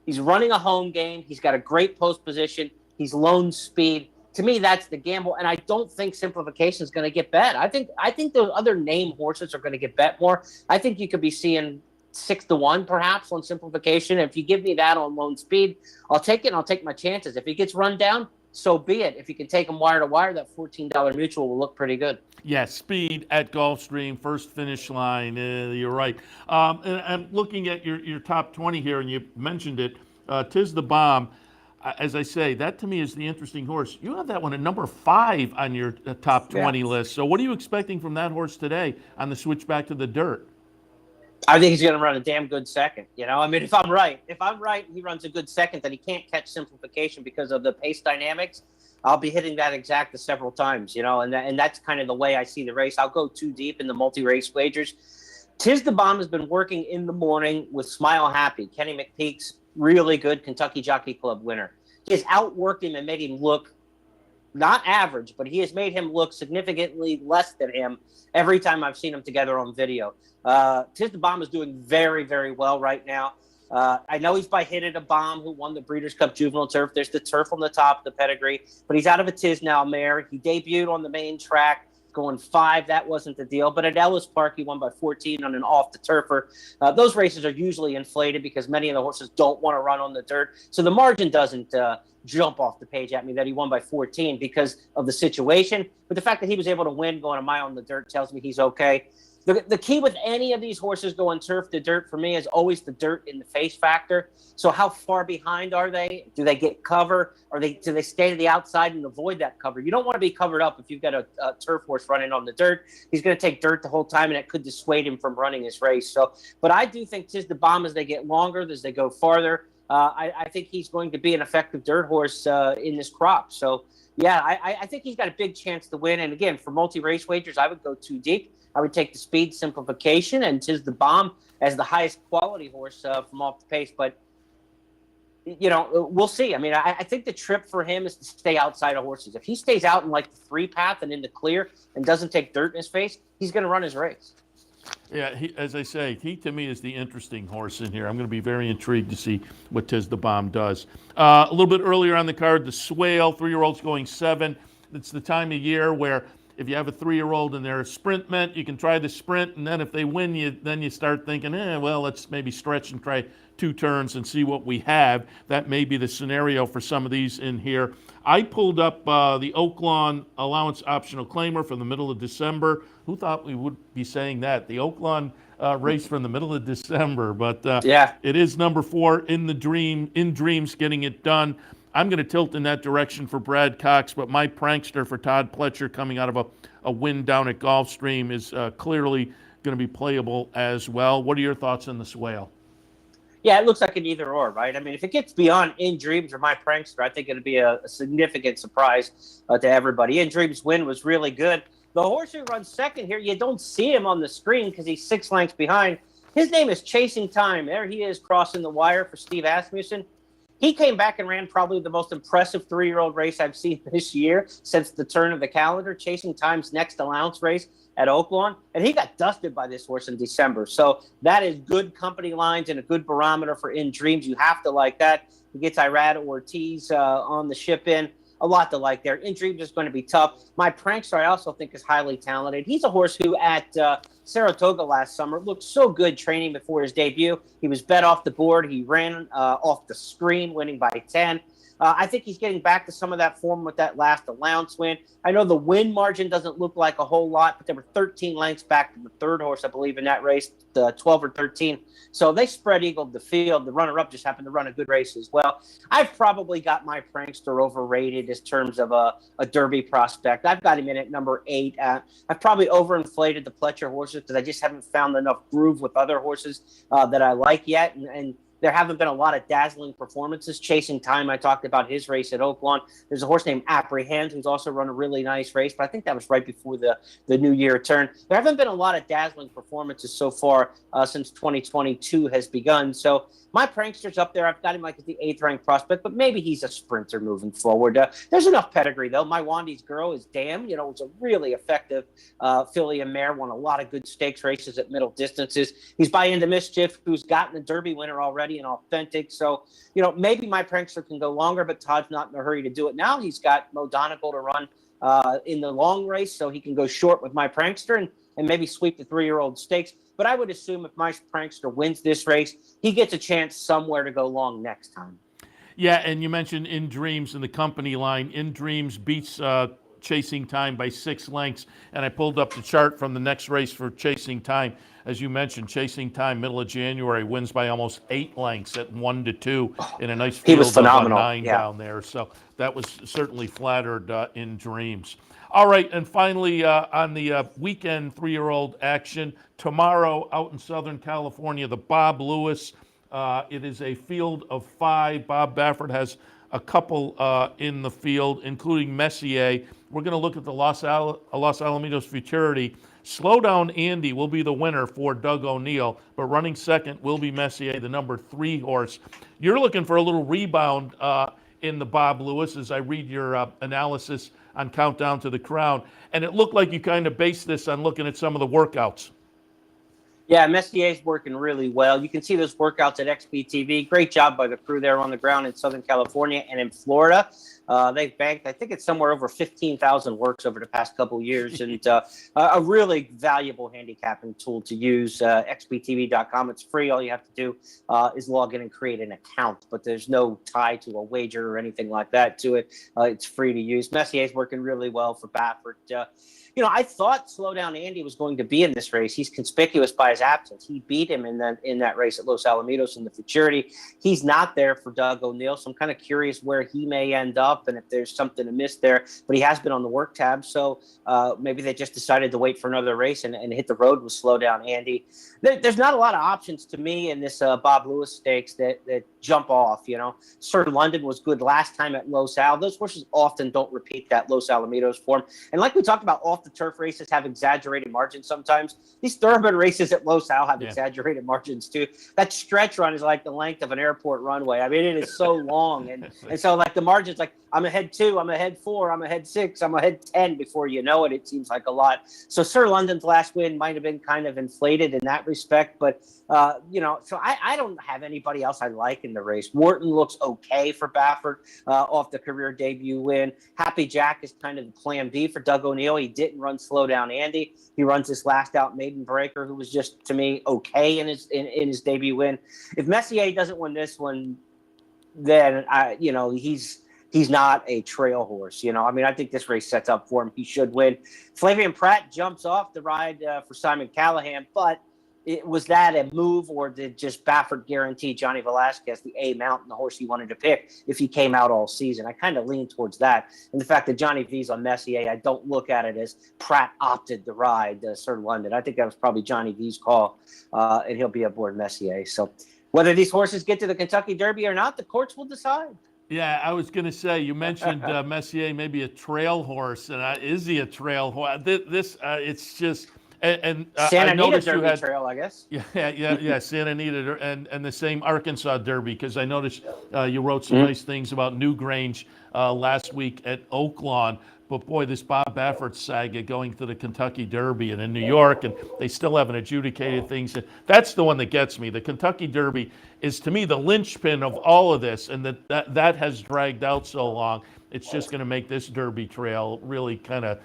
he's running a home game, he's got a great post position, he's Lone Speed. To me, that's the gamble. And I don't think Simplification is going to get bet. I think those other name horses are going to get bet more. I think you could be seeing 6-1 perhaps on Simplification. If you give me that on Lone Speed, I'll take it and I'll take my chances. If he gets run down, so be it. If you can take them wire to wire, that $14 mutual will look pretty good. Yeah, speed at Gulfstream, first finish line. You're right. And I'm looking at your top 20 here, and you mentioned it. Tiz the Bomb. As I say, that to me is the interesting horse. You have that one at number 5 on your top 20 list. So what are you expecting from that horse today on the switch back to the dirt? I think he's going to run a damn good second. I mean, if I'm right, he runs a good second, then he can't catch Simplification because of the pace dynamics. I'll be hitting that exacta several times, and that's kind of the way I see the race. I'll go too deep in the multi-race wagers. Tiz the Bomb has been working in the morning with Smile Happy, Kenny McPeak's really good Kentucky Jockey Club winner. He has outworked him and made him look not average, but he has made him look significantly less than him every time I've seen them together on video. Tiz the Bomb is doing very, very well right now. I know he's by Hit It a Bomb, who won the Breeders' Cup Juvenile Turf. There's the turf on the top of the pedigree, but he's out of a Tiz now mare. He debuted on the main track. going 5. That wasn't the deal. But at Ellis Park, he won by 14 on an off-the-turfer. Those races are usually inflated because many of the horses don't want to run on the dirt. So the margin doesn't jump off the page at me that he won by 14 because of the situation. But the fact that he was able to win going a mile on the dirt tells me he's okay. The key with any of these horses going turf to dirt for me is always the dirt in the face factor. So how far behind are they? Do they get cover? Do they stay to the outside and avoid that cover? You don't want to be covered up if you've got a turf horse running on the dirt. He's going to take dirt the whole time, and it could dissuade him from running his race. So, but I do think Tiz the Bomb, as they get longer, as they go farther, I think he's going to be an effective dirt horse in this crop. So, yeah, I think he's got a big chance to win. And again, for multi-race wagers, I would go 2 deep. I would take the speed simplification and Tiz the Bomb as the highest quality horse from off the pace. But, we'll see. I mean, I think the trip for him is to stay outside of horses. If he stays out in like the 3 path and in the clear and doesn't take dirt in his face, he's going to run his race. Yeah, as I say, he to me is the interesting horse in here. I'm going to be very intrigued to see what Tiz the Bomb does. A little bit earlier on the card, the Swale, 3-year-olds going 7. It's the time of year where if you have a 3-year-old and they're a sprint meant, you can try the sprint, and then if they win, then you start thinking, well, let's maybe stretch and try 2 turns and see what we have. That may be the scenario for some of these in here. I pulled up the Oaklawn allowance optional claimer from the middle of December. Who thought we would be saying that? The Oaklawn race from the middle of December, but yeah, it is number 4 in Dreams getting it done. I'm going to tilt in that direction for Brad Cox, but my prankster for Todd Pletcher coming out of a win down at Gulfstream is clearly going to be playable as well. What are your thoughts on the Swale? Yeah, it looks like an either or, right? I mean, if it gets beyond In Dreams or my prankster, I think it'll be a significant surprise to everybody. In Dreams' win was really good. The horse who runs second here, you don't see him on the screen because he's 6 lengths behind. His name is Chasing Time. There he is crossing the wire for Steve Asmussen. He came back and ran probably the most impressive 3-year-old race I've seen this year since the turn of the calendar, Chasing Time's next allowance race at Oaklawn. And he got dusted by this horse in December. So that is good company lines and a good barometer for In Dreams. You have to like that. He gets Irad Ortiz on the ship in. A lot to like there. In Dreams is going to be tough. My prankster, I also think, is highly talented. He's a horse who at Saratoga last summer looked so good training before his debut. He was bet off the board. He ran off the screen, winning by 10. I think he's getting back to some of that form with that last allowance win. I know the win margin doesn't look like a whole lot, but there were 13 lengths back to the third horse, I believe, in that race, 12 or 13. So they spread eagled the field. The runner-up just happened to run a good race as well. I've probably got my prankster overrated in terms of a Derby prospect. I've got him in at number 8. I've probably overinflated the Pletcher horses because I just haven't found enough groove with other horses that I like yet. And there haven't been a lot of dazzling performances. Chasing Time, I talked about his race at Oaklawn. There's a horse named Apprehend who's also run a really nice race, but I think that was right before the New Year turn. There haven't been a lot of dazzling performances so far since 2022 has begun. So my prankster's up there. I've got him like at the 8th ranked prospect, but maybe he's a sprinter moving forward. There's enough pedigree, though. My Wandy's Girl is damn. It's a really effective filly and mare, won a lot of good stakes races at middle distances. He's by Into Mischief, who's gotten a Derby winner already and authentic. So, maybe my prankster can go longer, but Todd's not in a hurry to do it now. He's got Mo Donegal to run in the long race, so he can go short with my prankster and maybe sweep the 3-year-old stakes. But I would assume if my prankster wins this race, he gets a chance somewhere to go long next time. Yeah, and you mentioned In Dreams in the company line. In Dreams beats Chasing Time by 6 lengths, and I pulled up the chart from the next race for Chasing Time. As you mentioned, Chasing Time, middle of January, wins by almost 8 lengths at 1-2 in a nice field. He was phenomenal. Of 9 down there. So that was certainly flattered In Dreams. All right, and finally on the weekend 3-year-old action, tomorrow out in Southern California, the Bob Lewis. It is a field of 5. Bob Baffert has a couple in the field, including Messier. We're going to look at the Los Alamitos Futurity. Slow Down Andy will be the winner for Doug O'Neill, but running second will be Messier, the number 3 horse. You're looking for a little rebound in the Bob Lewis as I read your analysis on Countdown to the Crown, and it looked like you kind of based this on looking at some of the workouts. Yeah, Messier's working really well. You can see those workouts at XBTV. Great job by the crew there on the ground in Southern California and in Florida. They've banked, I think it's somewhere over 15,000 works over the past couple of years, and a really valuable handicapping tool to use. XBTV.com. It's free. All you have to do is log in and create an account, but there's no tie to a wager or anything like that to it. It's free to use. Messier's working really well for Baffert. I thought Slow Down Andy was going to be in this race. He's conspicuous by his absence. He beat him in that race at Los Alamitos in the Futurity. He's not there for Doug O'Neill, so I'm kind of curious where he may end up and if there's something amiss there. But he has been on the work tab, so maybe they just decided to wait for another race and hit the road with Slow Down Andy. There's not a lot of options to me in this Bob Lewis Stakes that jump off. Sir London was good last time at Los Al. Those horses often don't repeat that Los Alamitos form. And like we talked about, off the turf races have exaggerated margins sometimes. These thoroughbred races at Los Al have exaggerated margins too. That stretch run is like the length of an airport runway. I mean, it is so long. And so like the margins, like I'm ahead 2, I'm ahead 4, I'm ahead 6, I'm ahead 10 before you know it. It seems like a lot. So Sir London's last win might have been kind of inflated in that respect. But, so I don't have anybody else I like in the race. Wharton looks okay for Baffert off the career debut win. Happy Jack is kind of the plan B for Doug O'Neill. He didn't run Slow Down Andy. He runs this last out Maiden Breaker, who was just, to me, okay in his debut win. If Messier doesn't win this one, then he's not a trail horse. I think this race sets up for him. He should win. Flavian Pratt jumps off the ride for Simon Callahan, but was that a move, or did just Baffert guarantee Johnny Velasquez the A mount and the horse he wanted to pick if he came out all season? I kind of lean towards that. And the fact that Johnny V's on Messier, I don't look at it as Pratt opted the ride, Sir London. I think that was probably Johnny V's call, and he'll be aboard Messier. So whether these horses get to the Kentucky Derby or not, the courts will decide. Yeah, I was going to say, you mentioned Messier, maybe a trail horse, and is he a trail horse? It's just... And Santa I Anita noticed Derby you had Trail, I guess. Yeah, Santa Anita and the same Arkansas Derby, because I noticed you wrote some nice things about Newgrange last week at Oaklawn. But boy, this Bob Baffert saga going to the Kentucky Derby and in New York, and they still haven't adjudicated things. That's the one that gets me. The Kentucky Derby is, to me, the linchpin of all of this, and that has dragged out so long. It's just going to make this Derby trail really kind of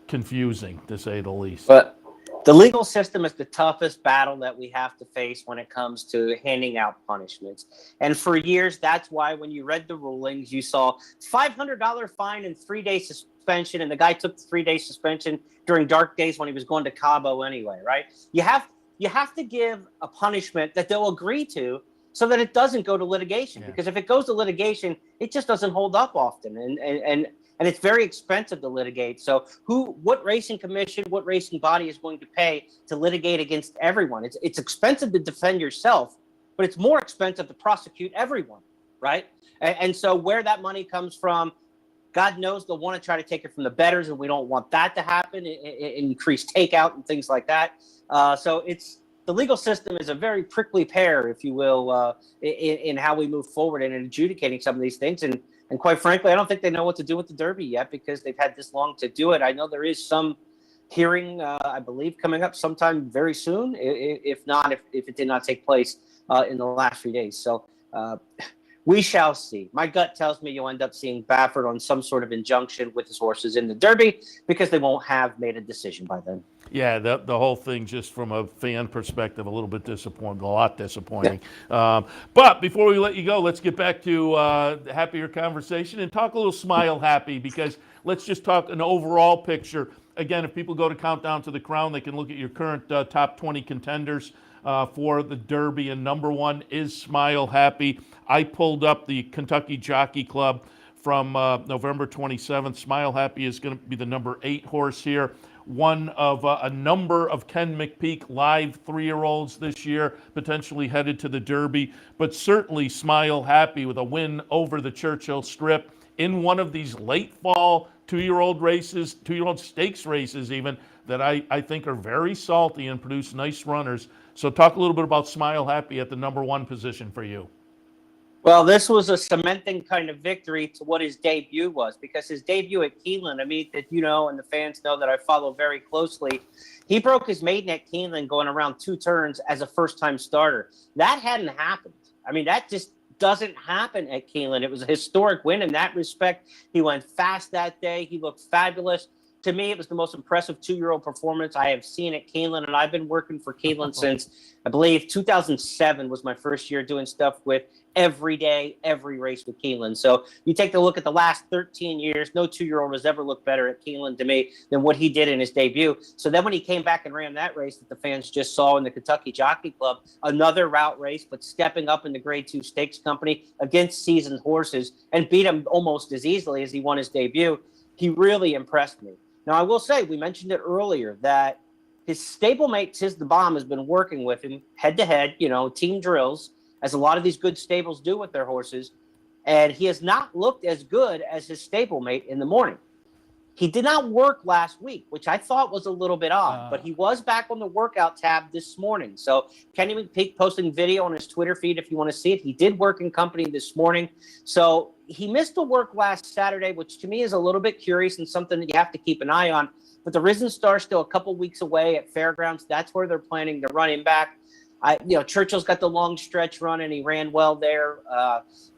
confusing, to say the least. But the legal system is the toughest battle that we have to face when it comes to handing out punishments. And for years, that's why when you read the rulings, you saw $500 fine and 3-day suspension, and the guy took the 3-day suspension during dark days when he was going to Cabo anyway, right? You have to give a punishment that they'll agree to so that it doesn't go to litigation. Because if it goes to litigation, it just doesn't hold up often. And it's very expensive to litigate. So what racing commission, what racing body is going to pay to litigate against everyone? It's expensive to defend yourself, but it's more expensive to prosecute everyone, right? And so where that money comes from, God knows they'll want to try to take it from the bettors, and we don't want that to happen, increase takeout and things like that. So the legal system is a very prickly pear, if you will, in how we move forward in adjudicating some of these things. And quite frankly, I don't think they know what to do with the Derby yet, because they've had this long to do it. I know there is some hearing, I believe, coming up sometime very soon, if it did not take place in the last few days. So we shall see. My gut tells me you'll end up seeing Baffert on some sort of injunction with his horses in the Derby, because they won't have made a decision by then. Yeah, the whole thing, just from a fan perspective, a little bit disappointing, a lot disappointing. Yeah. But before we let you go, let's get back to happier conversation and talk a little Smile Happy, because let's just talk an overall picture. Again, if people go to Countdown to the Crown, they can look at your current top 20 contenders for the Derby, and number 1 is Smile Happy. I pulled up the Kentucky Jockey Club from November 27th. Smile Happy is going to be the number 8 horse here. One of a number of Ken McPeak live 3-year-olds this year, potentially headed to the Derby, but certainly Smile Happy with a win over the Churchill Strip in one of these late fall 2-year-old races, 2-year-old stakes races even, that I think are very salty and produce nice runners. So talk a little bit about Smile Happy at the number 1 position for you. Well, this was a cementing kind of victory to what his debut was, because his debut at Keeneland, I mean, that you know, and the fans know that I follow very closely, he broke his maiden at Keeneland going around 2 turns as a first-time starter. That hadn't happened. I mean, that just doesn't happen at Keeneland. It was a historic win in that respect. He went fast that day. He looked fabulous. To me, it was the most impressive 2-year-old performance I have seen at Keeneland, and I've been working for Keeneland since, I believe, 2007 was my first year doing stuff with every day, every race with Keeneland. So you take a look at the last 13 years, no 2-year-old has ever looked better at Keeneland to me than what he did in his debut. So then when he came back and ran that race that the fans just saw in the Kentucky Jockey Club, another route race, but stepping up in the Grade 2 Stakes Company against seasoned horses and beat him almost as easily as he won his debut, he really impressed me. Now, I will say, we mentioned it earlier, that his stablemate, Tiz the Bomb, has been working with him head-to-head, you know, team drills, as a lot of these good stables do with their horses, and he has not looked as good as his stablemate in the morning. He did not work last week, which I thought was a little bit odd, but he was back on the workout tab this morning. So Kenny McPeak posting video on his Twitter feed if you want to see it. He did work in company this morning. So he missed the work last Saturday, which to me is a little bit curious and something that you have to keep an eye on. But the Risen Star still a couple weeks away at Fairgrounds. That's where they're planning to run him back. Churchill's got the long stretch run, and he ran well there.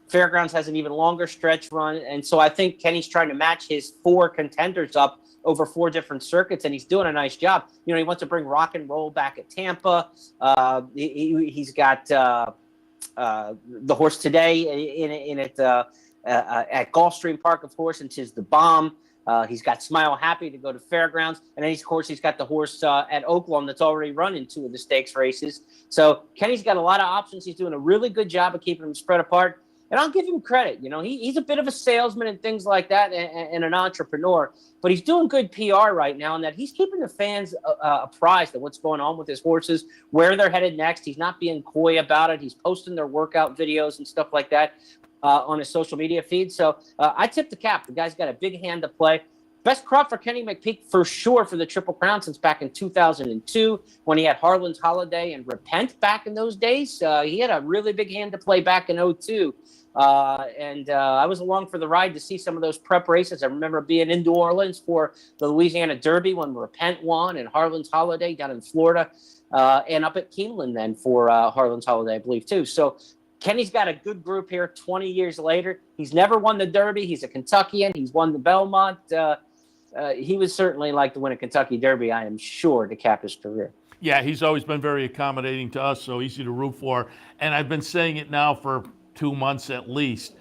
Fairgrounds has an even longer stretch run. And so I think Kenny's trying to match his 4 contenders up over 4 different circuits, and he's doing a nice job. You know, he wants to bring Rock and Roll back at Tampa. He's got the horse today in it at Gulfstream Park, of course, and Tiz the Bomb. He's got Smile Happy to go to Fairgrounds. And then, of course, he's got the horse at Oaklawn that's already run in 2 of the stakes races. So Kenny's got a lot of options. He's doing a really good job of keeping them spread apart. And I'll give him credit. You know, he's a bit of a salesman and things like that, and an entrepreneur. But he's doing good PR right now, in that he's keeping the fans apprised of what's going on with his horses, where they're headed next. He's not being coy about it. He's posting their workout videos and stuff like that on his social media feed. So I tip the cap. The guy's got a big hand to play. Best crop for Kenny McPeak for sure for the Triple Crown since back in 2002 when he had Harlan's Holiday and Repent back in those days. He had a really big hand to play back in 2002. I was along for the ride to see some of those prep races. I remember being in New Orleans for the Louisiana Derby when Repent won, and Harlan's Holiday down in Florida, and up at Keeneland then for Harlan's Holiday, I believe, too. So Kenny's got a good group here 20 years later. He's never won the Derby. He's a Kentuckian. He's won the Belmont. He would certainly like to win a Kentucky Derby, I am sure, to cap his career. Yeah, he's always been very accommodating to us, so easy to root for. And I've been saying it now for 2 months at least.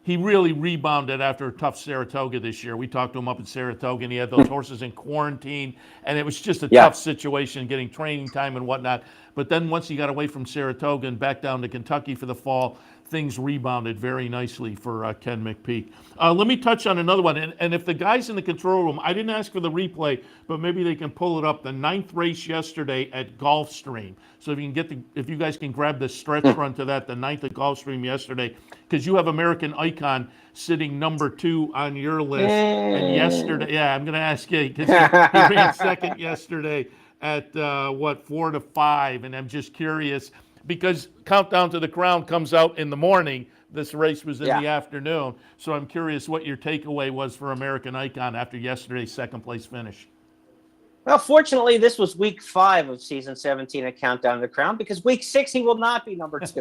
He really rebounded after a tough Saratoga this year. We talked to him up in Saratoga, and he had those horses in quarantine, and it was just a tough situation getting training time and whatnot. But then once he got away from Saratoga and back down to Kentucky for the fall, things rebounded very nicely for Ken McPeak. Let me touch on another one. And if the guys in the control room, I didn't ask for the replay, but maybe they can pull it up. The 9th race yesterday at Gulfstream. So if you can if you guys can grab the stretch run to that, the 9th at Gulfstream yesterday, because you have American Icon sitting number 2 on your list. And yesterday, I'm going to ask you, because he ran second yesterday at 4 to 5, and I'm just curious. Because Countdown to the Crown comes out in the morning. This race was in the afternoon. So I'm curious what your takeaway was for American Icon after yesterday's second place finish. Well, fortunately, this was week 5 of season 17 of Countdown to the Crown, because week 6 he will not be number 2.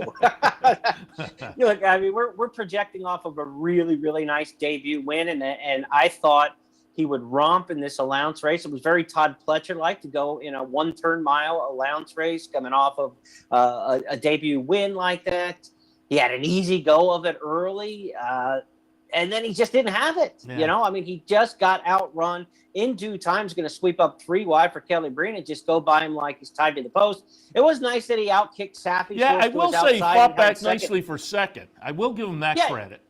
Look, I mean, we're projecting off of a really, really nice debut win, and I thought he would romp in this allowance race. It was very Todd Pletcher-like to go in a 1-turn mile allowance race coming off of a debut win like that. He had an easy go of it early, and then he just didn't have it. Yeah. You know, I mean, he just got outrun in due time. He's going to sweep up 3 wide for Kelly Breen and just go by him like he's tied to the post. It was nice that he outkicked Saffy. Yeah, I will say he fought back nicely for second. I will give him that credit.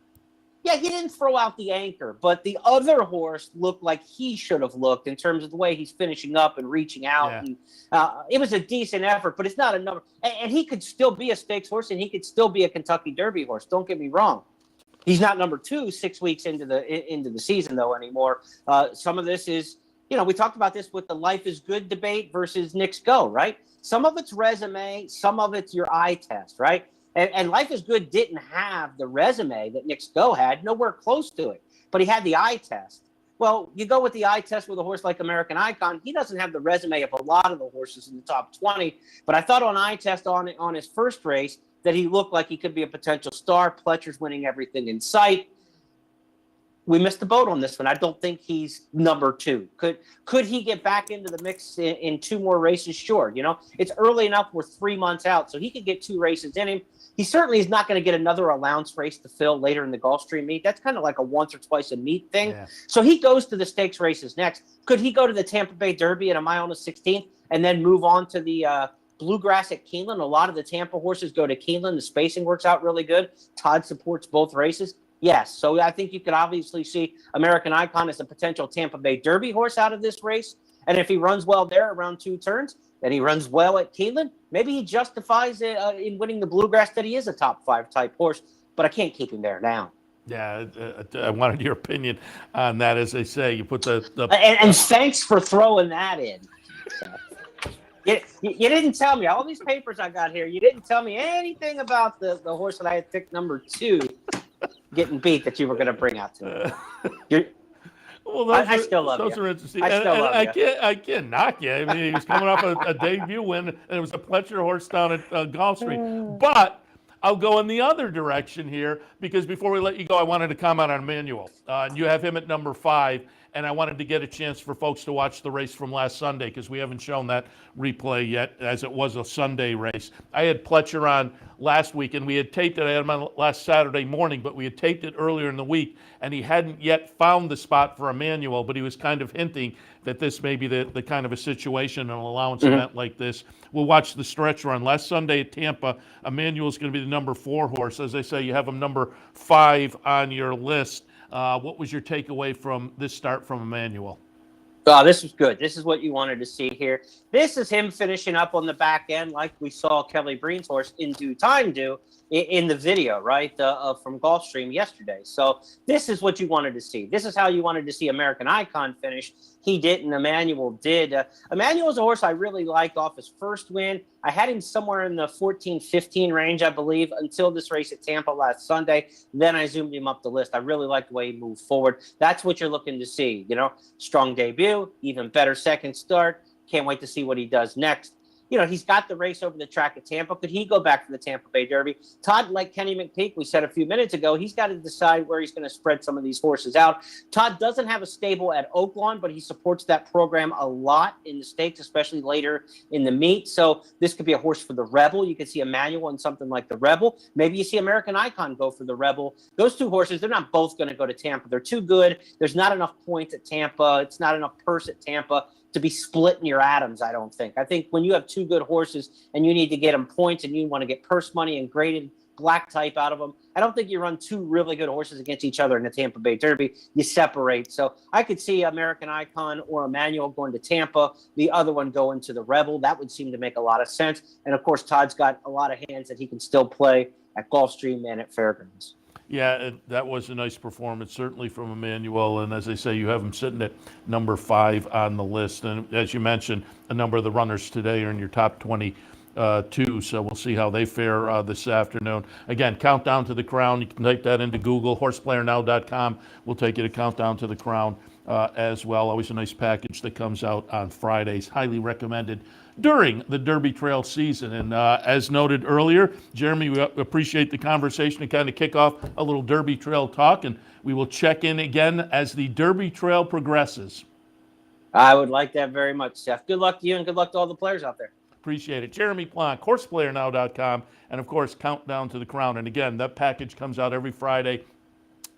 Yeah, he didn't throw out the anchor, but the other horse looked like he should have looked in terms of the way he's finishing up and reaching out. Yeah. And it was a decent effort, but it's not a number. And he could still be a stakes horse, and he could still be a Kentucky Derby horse. Don't get me wrong. He's not number 2 6 weeks into the season, though, anymore. Some of this is, you know, we talked about this with the Life is Good debate versus Knicks Go, right? Some of it's resume, some of it's your eye test, right? And Life is Good didn't have the resume that Nick Go had, nowhere close to it. But he had the eye test. Well, you go with the eye test with a horse like American Icon. He doesn't have the resume of a lot of the horses in the top 20. But I thought on eye test on his first race that he looked like he could be a potential star. Pletcher's winning everything in sight. We missed the boat on this one. I don't think he's number 2. Could he get back into the mix in 2 more races? Sure. You know, it's early enough. We're 3 months out, so he could get 2 races in him. He certainly is not going to get another allowance race to fill later in the Gulfstream meet. That's kind of like a once or twice a meet thing. Yeah. So he goes to the stakes races next. Could he go to the Tampa Bay Derby at a mile and a 16th and then move on to the Bluegrass at Keeneland? A lot of the Tampa horses go to Keeneland. The spacing works out really good. Todd supports both races. Yes, so I think you could obviously see American Icon as a potential Tampa Bay Derby horse out of this race. And if he runs well there around 2 turns, and he runs well at Keeneland, maybe he justifies it in winning the Bluegrass that he is a top 5 type horse. But I can't keep him there now. Yeah, I wanted your opinion on that. As they say, you put the and thanks for throwing that in. You didn't tell me all these papers I got here. You didn't tell me anything about the horse that I had picked number 2. Getting beat that you were going to bring out to me. Well, I still love you. Those are interesting. I still love you. I can't knock you. I mean, he was coming off a debut win, and it was a Pletcher horse down at Gulfstream. But I'll go in the other direction here, because before we let you go, I wanted to comment on Emmanuel. And you have him at number 5. And I wanted to get a chance for folks to watch the race from last Sunday, because we haven't shown that replay yet, as it was a Sunday race. I had Pletcher on last week, and we had taped it. I had him on last Saturday morning, but we had taped it earlier in the week, and he hadn't yet found the spot for Emmanuel, but he was kind of hinting that this may be the kind of a situation, an allowance event like this. We'll watch the stretch run. Last Sunday at Tampa, Emmanuel's going to be the number 4 horse. As I say, you have him number 5 on your list. What was your takeaway from this start from Emmanuel? Oh, this was good. This is what you wanted to see here. This is him finishing up on the back end like we saw Kelly Breen's horse In Due Time do in the video, right, from Gulfstream yesterday. So this is what you wanted to see. This is how you wanted to see American Icon finish. He didn't. Emmanuel did. Emmanuel is a horse I really liked off his first win. I had him somewhere in the 14-15 range, I believe, until this race at Tampa last Sunday. Then I zoomed him up the list. I really like the way he moved forward. That's what you're looking to see. You know, strong debut, even better second start. Can't wait to see what he does next. You know, he's got the race over the track at Tampa. Could he go back to the Tampa Bay Derby? Todd, like Kenny McPeak, we said a few minutes ago, he's got to decide where he's going to spread some of these horses out. Todd doesn't have a stable at Oaklawn, but he supports that program a lot in the stakes, especially later in the meet. So this could be a horse for the Rebel. You could see Emmanuel in something like the Rebel. Maybe you see American Icon go for the Rebel. Those 2 horses, they're not both going to go to Tampa. They're too good. There's not enough points at Tampa. It's not enough purse at Tampa to be splitting your atoms, I don't think. I think when you have 2 good horses and you need to get them points and you want to get purse money and graded black type out of them, I don't think you run 2 really good horses against each other in the Tampa Bay Derby. You separate. So I could see American Icon or Emmanuel going to Tampa, the other one going to the Rebel. That would seem to make a lot of sense. And, of course, Todd's got a lot of hands that he can still play at Gulfstream and at Fairgrounds. Yeah, that was a nice performance, certainly from Emmanuel. And as I say, you have him sitting at number 5 on the list. And as you mentioned, a number of the runners today are in your top 22. So we'll see how they fare this afternoon. Again, Countdown to the Crown. You can type that into Google. Horseplayernow.com will take you to Countdown to the Crown as well. Always a nice package that comes out on Fridays. Highly recommended during the Derby Trail season. And as noted earlier, Jeremy, we appreciate the conversation to kind of kick off a little Derby Trail talk, and we will check in again as the Derby Trail progresses. I would like that very much, Seth. Good luck to you and good luck to all the players out there. Appreciate it. Jeremy Plonk, Horseplayernow.com, and of course, Countdown to the Crown. And again, that package comes out every Friday.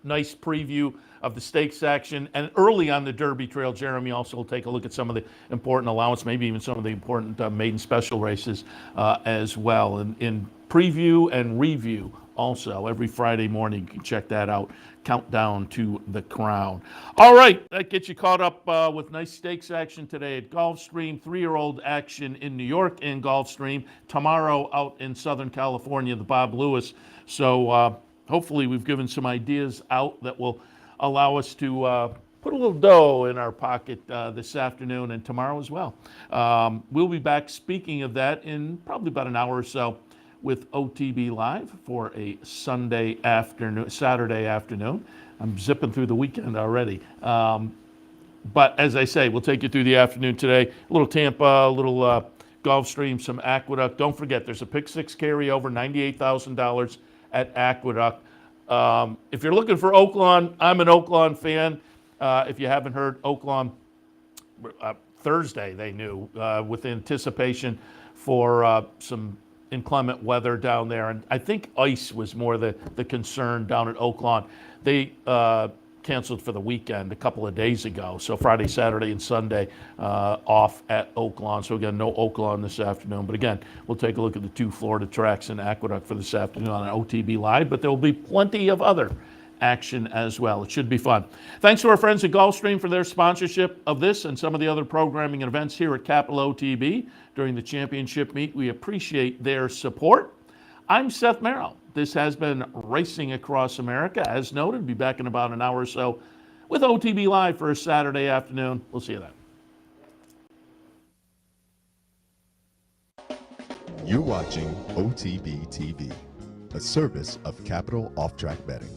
Nice preview of the stakes action. And early on the Derby Trail, Jeremy also will take a look at some of the important allowance, maybe even some of the important maiden special races as well. And in preview and review also every Friday morning. You can check that out. Countdown to the Crown. All right, that gets you caught up with nice stakes action today at Gulfstream. 3-year-old action in New York in Gulfstream. Tomorrow out in Southern California, the Bob Lewis. So hopefully we've given some ideas out that will allow us to put a little dough in our pocket this afternoon and tomorrow as well. We'll be back, speaking of that, in probably about an hour or so with OTB Live for a Saturday afternoon. I'm zipping through the weekend already. But as I say, we'll take you through the afternoon today. A little Tampa, a little Gulfstream, some Aqueduct. Don't forget, there's a pick six carryover, $98,000 at Aqueduct. If you're looking for Oaklawn, I'm an Oaklawn fan. If you haven't heard, Oaklawn, Thursday they knew with anticipation for some inclement weather down there. And I think ice was more the concern down at Oaklawn. They canceled for the weekend a couple of days ago. So Friday, Saturday, and Sunday off at Oaklawn. So again, no Oaklawn this afternoon. But again, we'll take a look at the two Florida tracks in Aqueduct for this afternoon on OTB Live. But there will be plenty of other action as well. It should be fun. Thanks to our friends at Gulfstream for their sponsorship of this and some of the other programming and events here at Capital OTB during the championship meet. We appreciate their support. I'm Seth Merrow. This has been Racing Across America. As noted, be back in about an hour or so with OTB Live for a Saturday afternoon. We'll see you then. You're watching OTB TV, a service of Capital Off Track Betting.